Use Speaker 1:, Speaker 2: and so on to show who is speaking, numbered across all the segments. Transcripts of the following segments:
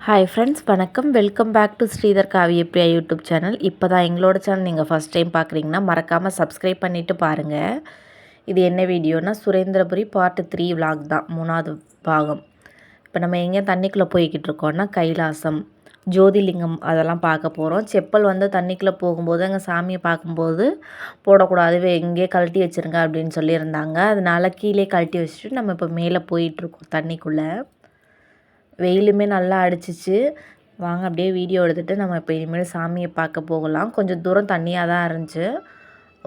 Speaker 1: Hi friends, வணக்கம். Welcome back to Sridhar Kavyapriya YouTube channel. இப்போ தான் எங்களோட சேனல் நீங்கள் ஃபஸ்ட் டைம் பார்க்குறீங்கன்னா மறக்காமல் சப்ஸ்கிரைப் பண்ணிவிட்டு பாருங்கள். இது என்ன வீடியோனா சுரேந்திரபுரி பார்ட் 3 விலாக் தான், 3வது பாகம். இப்போ நம்ம எங்கே தண்ணிக்குள்ளே போய்கிட்டு இருக்கோன்னா கைலாசம், ஜோதிலிங்கம் அதெல்லாம் பார்க்க போகிறோம். செப்பல் வந்து தண்ணிக்குள்ளே போகும்போது அங்கே சாமியை பார்க்கும்போது போடக்கூடாது, எங்கேயே கழட்டி வச்சுருங்க அப்படின்னு சொல்லியிருந்தாங்க. அதனால கீழே கழட்டி வச்சுட்டு நம்ம இப்போ மேலே போயிட்டுருக்கோம் தண்ணிக்குள்ளே. வெயிலுமே நல்லா அடிச்சிச்சு. வாங்க அப்படியே வீடியோ எடுத்துகிட்டு நம்ம இப்போ இனிமேல் சாமியை பார்க்க போகலாம். கொஞ்சம் தூரம் தண்ணியாக தான் இருந்துச்சு.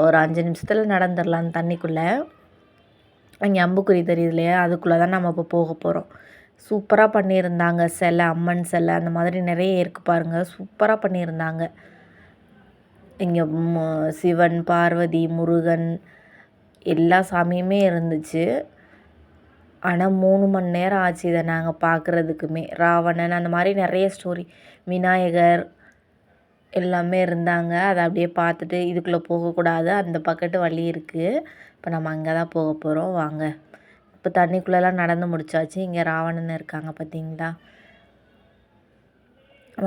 Speaker 1: ஒரு 5 நிமிஷத்தில் நடந்துடலாம் அந்த தண்ணிக்குள்ளே. அங்கே அம்புக்குறி தெரியுது இல்லையா, அதுக்குள்ளே தான் நம்ம இப்போ போக போகிறோம். சூப்பராக பண்ணியிருந்தாங்க. சிலை, அம்மன் சிலை அந்த மாதிரி நிறைய இருக்குது பாருங்கள். சூப்பராக பண்ணியிருந்தாங்க. இங்கே சிவன், பார்வதி, முருகன் எல்லா சாமியுமே இருந்துச்சு. ஆனால் 3 மணி நேரம் ஆச்சு இதை நாங்கள் பார்க்குறதுக்குமே. ராவணன் அந்த மாதிரி நிறைய ஸ்டோரி, விநாயகர் எல்லாமே இருந்தாங்க. அதை அப்படியே பார்த்துட்டு இதுக்குள்ளே போகக்கூடாது, அந்த பக்கத்து வழி இருக்குது. இப்போ நம்ம அங்கே தான் போக போகிறோம். வாங்க. இப்போ தண்ணிக்குள்ளெல்லாம் நடந்து முடிச்சாச்சு. இங்கே ராவணன் இருக்காங்க பார்த்தீங்களா.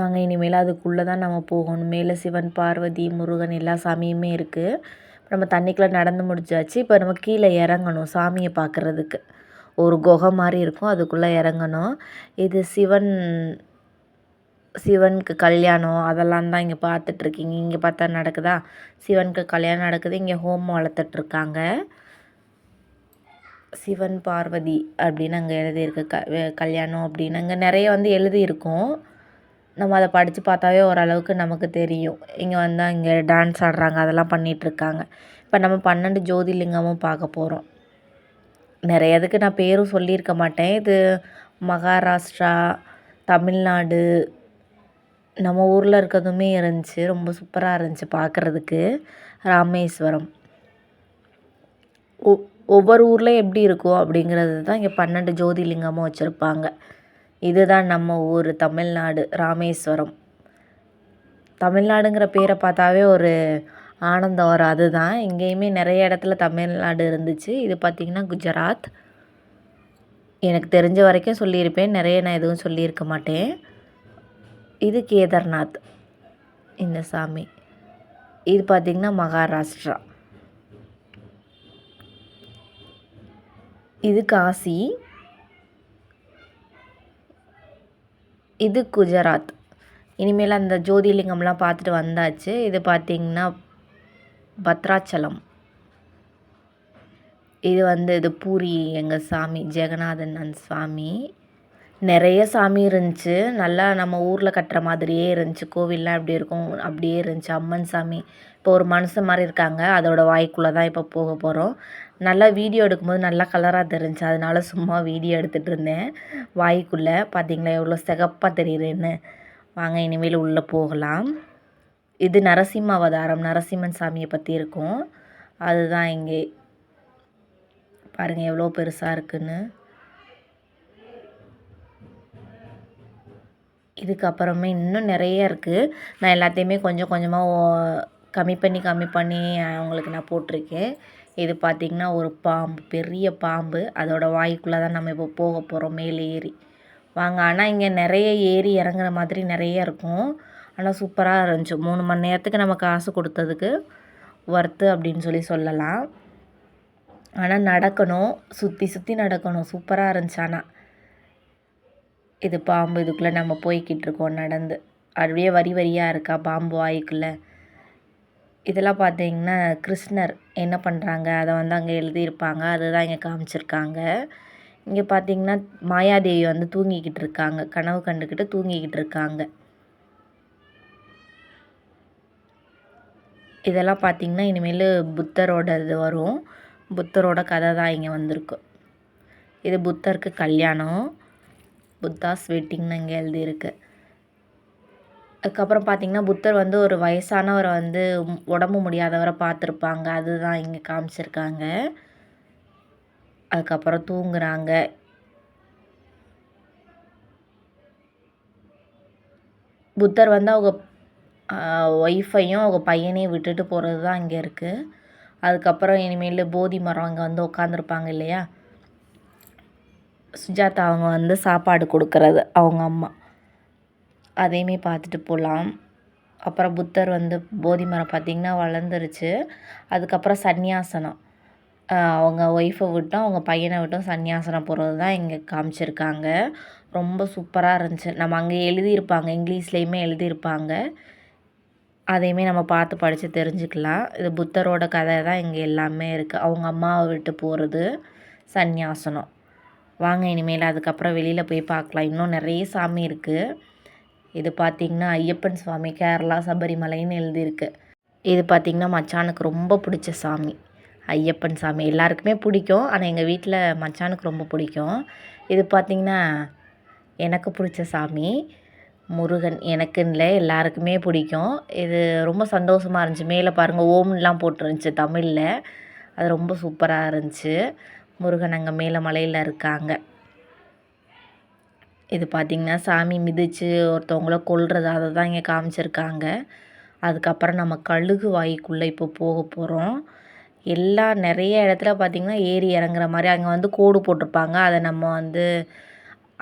Speaker 1: வாங்க இனிமேல் அதுக்குள்ளே தான் நம்ம போகணும். மேலே சிவன், பார்வதி, முருகன் எல்லா சாமியுமே இருக்குது. நம்ம தண்ணிக்குள்ளே நடந்து முடிச்சாச்சு. இப்போ நம்ம கீழே இறங்கணும் சாமியை பார்க்குறதுக்கு. ஒரு குகை மாதிரி இருக்கும், அதுக்குள்ளே இறங்கணும். இது சிவனுக்கு கல்யாணம் அதெல்லாம் தான் இங்கே பார்த்துட்ருக்கீங்க. இங்கே பார்த்தா நடக்குதா, சிவனுக்கு கல்யாணம் நடக்குது. இங்கே ஹோமம் வளர்த்துட்ருக்காங்க. சிவன் பார்வதி அப்படின்னு அங்கே எழுதியிருக்கு. கல்யாணம் அப்படின்னு அங்கே நிறைய வந்து எழுதியிருக்கும். நம்ம அதை படித்து பார்த்தாவே ஓரளவுக்கு நமக்கு தெரியும். இங்கே வந்தால் இங்கே டான்ஸ் ஆடுறாங்க, அதெல்லாம் பண்ணிகிட்ருக்காங்க. இப்போ நம்ம 12 ஜோதிலிங்கமும் பார்க்க போகிறோம். நிறையதுக்கு நான் பேரும் சொல்லியிருக்க மாட்டேன். இது மகாராஷ்டிரா, தமிழ்நாடு, நம்ம ஊரில் இருக்கிறதுமே இருந்துச்சு. ரொம்ப சூப்பராக இருந்துச்சு பார்க்குறதுக்கு. ராமேஸ்வரம், ஒவ்வொரு ஊரில் எப்படி இருக்கும் அப்படிங்கிறது தான் இங்கே 12 ஜோதிலிங்கமும் வச்சுருப்பாங்க. இதுதான் நம்ம ஊர் தமிழ்நாடு, ராமேஸ்வரம். தமிழ்நாடுங்கிற பேரை பார்த்தாவே ஒரு ஆனந்தம் வரும். அதுதான் இங்கேயுமே நிறைய இடத்துல தமிழ்நாடு இருந்துச்சு. இது பார்த்திங்கன்னா குஜராத். எனக்கு தெரிஞ்ச வரைக்கும் சொல்லியிருப்பேன், நிறைய நான் எதுவும் சொல்லியிருக்க மாட்டேன். இது கேதார்நாத் இந்த சாமி. இது பார்த்திங்கன்னா மகாராஷ்டிரா. இது காசி. இது குஜராத். இனிமேல் அந்த ஜோதிலிங்கம்லாம் பார்த்துட்டு வந்தாச்சு. இது பார்த்திங்கன்னா பத்ராச்சலம். இது வந்து இது பூரி எங்கள் சாமி ஜெகநாதன் அந்த சாமி. நிறைய சாமி இருந்துச்சு. நல்லா நம்ம ஊரில் கட்டுற மாதிரியே இருந்துச்சு. கோவில்லாம் எப்படி இருக்கும் அப்படியே இருந்துச்சு. அம்மன் சாமி. இப்போ ஒரு மனுஷன் மாதிரி இருக்காங்க, அதோட வாய்க்குள்ளே தான் இப்போ போக போகிறோம். நல்லா வீடியோ எடுக்கும்போது நல்லா கலராக தெரிஞ்சிச்சு, அதனால சும்மா வீடியோ எடுத்துகிட்டு இருந்தேன். வாய்க்குள்ளே பார்த்தீங்களா எவ்வளோ சிகப்பாக தெரியுதுன்னு. வாங்க இனிமேல் உள்ளே போகலாம். இது நரசிம்ம அவதாரம், நரசிம்மன் சாமியை பற்றி இருக்கும். அதுதான் இங்கே பாருங்கள் எவ்வளோ பெருசாக இருக்குன்னு. இதுக்கப்புறமே இன்னும் நிறைய இருக்குது. நான் எல்லாத்தையுமே கொஞ்சம் கொஞ்சமாக கம்மி பண்ணி அவங்களுக்கு நான் போட்டிருக்கேன். இது பார்த்திங்கன்னா ஒரு பாம்பு, பெரிய பாம்பு. அதோட வாய்க்குள்ளே தான் நம்ம இப்போ போக போகிறோம் மேலே ஏறி. வாங்க. ஆனால் இங்கே நிறைய ஏறி இறங்குற மாதிரி நிறைய இருக்கும். ஆனால் சூப்பராக இருந்துச்சு. 3 மணி நேரத்துக்கு நம்ம காசு கொடுத்ததுக்கு ஒர்த்து அப்படின்னு சொல்லலாம். ஆனால் நடக்கணும், சுற்றி நடக்கணும். சூப்பராக இருந்துச்சு. ஆனால் இது பாம்பு. இதுக்குள்ளே நம்ம போய்கிட்டு இருக்கோம் நடந்து. அப்படியே வரியாக இருக்கா பாம்பு வாய்க்குள்ளே. இதெல்லாம் பார்த்தீங்கன்னா கிருஷ்ணர் என்ன பண்ணுறாங்க அதை வந்து அங்கே எழுதியிருப்பாங்க. அதுதான் இங்கே காமிச்சிருக்காங்க. இங்கே பார்த்தீங்கன்னா மாயாதேவி வந்து தூங்கிக்கிட்டு இருக்காங்க, கனவு கண்டுக்கிட்டு தூங்கிக்கிட்டு இருக்காங்க. இதெல்லாம் பார்த்திங்கன்னா இனிமேல் புத்தரோட இது வரும். புத்தரோட கதை தான் இங்கே வந்திருக்கு. இது புத்தருக்கு கல்யாணம், புத்தாஸ் வெட்டிங்னு இங்கே எழுதியிருக்கு. அதுக்கப்புறம் பார்த்திங்கன்னா புத்தர் வந்து ஒரு வயசானவரை வந்து உடம்பு முடியாதவரை பார்த்துருப்பாங்க, அதுதான் இங்கே காமிச்சிருக்காங்க. அதுக்கப்புறம் தூங்குறாங்க. புத்தர் வந்து அவங்க ஒய்ஃபையும் அவங்க பையனையும் விட்டுட்டு போகிறது தான் இங்கே இருக்குது. அதுக்கப்புறம் இனிமேல் போதி மரம் அங்கே வந்து உட்காந்துருப்பாங்க இல்லையா, சுஜாதா அவங்க வந்து சாப்பாடு கொடுக்கறது அவங்க அம்மா. அதையுமே பார்த்துட்டு போகலாம். அப்புறம் புத்தர் வந்து போதி மரம் பார்த்திங்கன்னா வளர்ந்துருச்சு. அதுக்கப்புறம் சந்நியாசனம் அவங்க ஒய்ஃபை விட்டும் அவங்க பையனை விட்டும் சந்நியாசனம் போகிறது தான் இங்கே காமிச்சிருக்காங்க. ரொம்ப சூப்பராக இருந்துச்சு. நம்ம அங்கே எழுதியிருப்பாங்க, இங்கிலீஷ்லேயுமே எழுதியிருப்பாங்க. அதையுமே நம்ம பார்த்து படித்து தெரிஞ்சுக்கலாம். இது புத்தரோட கதை தான் இங்கே எல்லாமே இருக்குது. அவங்க அம்மாவை விட்டு போகிறது சந்நியாசனம். வாங்க இனிமேல் அதுக்கப்புறம் வெளியில் போய் பார்க்கலாம். இன்னும் நிறைய சாமி இருக்குது. இது பார்த்திங்கன்னா ஐயப்பன் சுவாமி, கேரளா சபரிமலைன்னு எழுதியிருக்கு. இது பார்த்திங்கன்னா மச்சானுக்கு ரொம்ப பிடிச்ச சாமி ஐயப்பன் சாமி. எல்லாருக்குமே பிடிக்கும், ஆனால் எங்கள் வீட்டில் மச்சானுக்கு ரொம்ப பிடிக்கும். இது பார்த்திங்கன்னா எனக்கு பிடிச்ச சாமி முருகன். எனக்குன்னு இல்லை, எல்லாருக்குமே பிடிக்கும். இது ரொம்ப சந்தோஷமாக இருந்துச்சு. மேலே பாருங்கள் ஓம்லாம் போட்டுருந்துச்சு தமிழில். அது ரொம்ப சூப்பராக இருந்துச்சு. முருகன் அங்கே மேலே மலையில் இருக்காங்க. இது பார்த்திங்கன்னா சாமி மிதித்து ஒருத்தவங்கள கொல்றது அதை தான் இங்கே காமிச்சிருக்காங்க. அதுக்கப்புறம் நம்ம கழுகு வாய்க்குள்ளே இப்போ போக போகிறோம். நிறைய இடத்துல பார்த்திங்கன்னா ஏறி இறங்குற மாதிரி அங்கே வந்து கோடு போட்டிருப்பாங்க. அதை நம்ம வந்து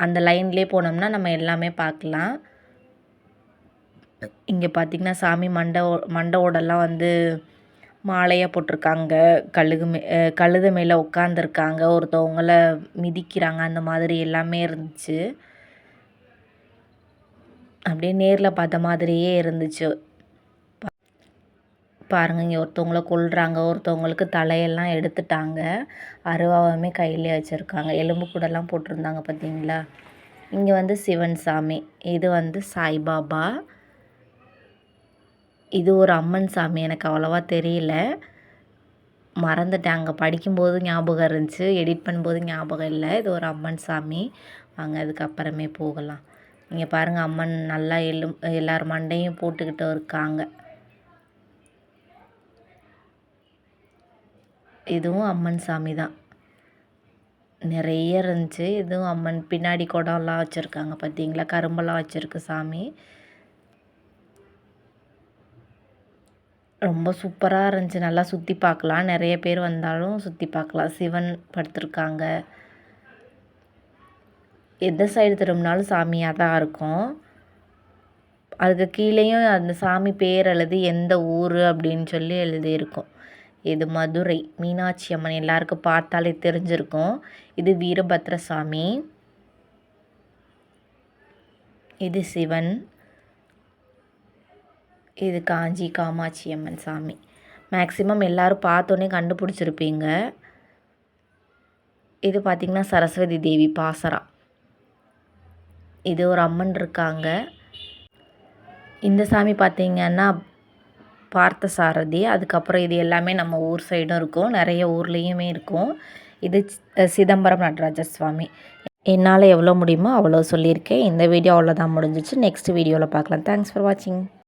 Speaker 1: அந்த லைன்லேயே போனோம்னா நம்ம எல்லாமே பார்க்கலாம். இங்கே பார்த்திங்கன்னா சாமி மண்டவோடெல்லாம் வந்து மாலையாக போட்டிருக்காங்க. கழுதை மேலே உட்காந்துருக்காங்க, ஒருத்தவங்கள மிதிக்கிறாங்க, அந்த மாதிரி எல்லாமே இருந்துச்சு. அப்படியே நேரில் பார்த்த மாதிரியே இருந்துச்சு. பாருங்கள், இங்கே ஒருத்தவங்கள கொல்றாங்க, ஒருத்தவங்களுக்கு தலையெல்லாம் எடுத்துட்டாங்க. அருவாவுமே கையிலே வச்சுருக்காங்க. எலும்பு கூடலாம் போட்டிருந்தாங்க பார்த்தீங்களா. இங்கே வந்து சிவன் சாமி, இது வந்து சாய்பாபா, இது ஒரு அம்மன் சாமி. எனக்கு அவ்வளோவா தெரியல, மறந்துட்டேன். அங்கே படிக்கும்போது ஞாபகம் இருந்துச்சு, எடிட் பண்ணும்போது ஞாபகம் இல்லை. இது ஒரு அம்மன் சாமி. வாங்க அதுக்கப்புறமே போகலாம். இங்கே பாருங்கள், அம்மன் நல்லா எல்லார் மண்டையும் போட்டுக்கிட்டு இருக்காங்க. இதுவும் அம்மன் சாமி தான், நிறைய இருந்துச்சு. இதுவும் அம்மன். பின்னாடி குடம்லாம் வச்சுருக்காங்க பார்த்தீங்களா, கரும்பெல்லாம் வச்சுருக்கு சாமி. ரொம்ப சூப்பராக இருந்துச்சு. நல்லா சுற்றி பார்க்கலாம், நிறைய பேர் வந்தாலும் சுற்றி பார்க்கலாம். சிவன் படுத்துருக்காங்க. எந்த சைடு திரும்பினாலும் சாமியாக தான் இருக்கும். அதுக்கு கீழேயும் அந்த சாமி பேர் எழுதி எந்த ஊர் அப்படின்னு சொல்லி எழுதியிருக்கும். இது மதுரை மீனாட்சி அம்மன், எல்லாருக்கும் பார்த்தாலே தெரிஞ்சிருக்கும். இது வீரபத்ர சாமி, இது சிவன், இது காஞ்சி காமாட்சி அம்மன் சாமி. மேக்ஸிமம் எல்லோரும் பார்த்தோன்னே கண்டுபிடிச்சிருப்பீங்க. இது பார்த்திங்கன்னா சரஸ்வதி தேவி பாசரா. இது ஒரு அம்மன் இருக்காங்க. இந்த சாமி பார்த்திங்கன்னா பார்த்தசாரதி. அதுக்கப்புறம் இது எல்லாமே நம்ம ஊர் சைடும் இருக்கும், நிறைய ஊர்லேயுமே இருக்கும். இது சிதம்பரம் நடராஜ சுவாமி. என்னால் எவ்வளோ முடியுமோ அவ்வளோ சொல்லியிருக்கேன். இந்த வீடியோ அவ்வளோதான் முடிஞ்சிச்சு. நெக்ஸ்ட் வீடியோவில் பார்க்கலாம். தேங்க்ஸ் ஃபார் வாட்சிங்.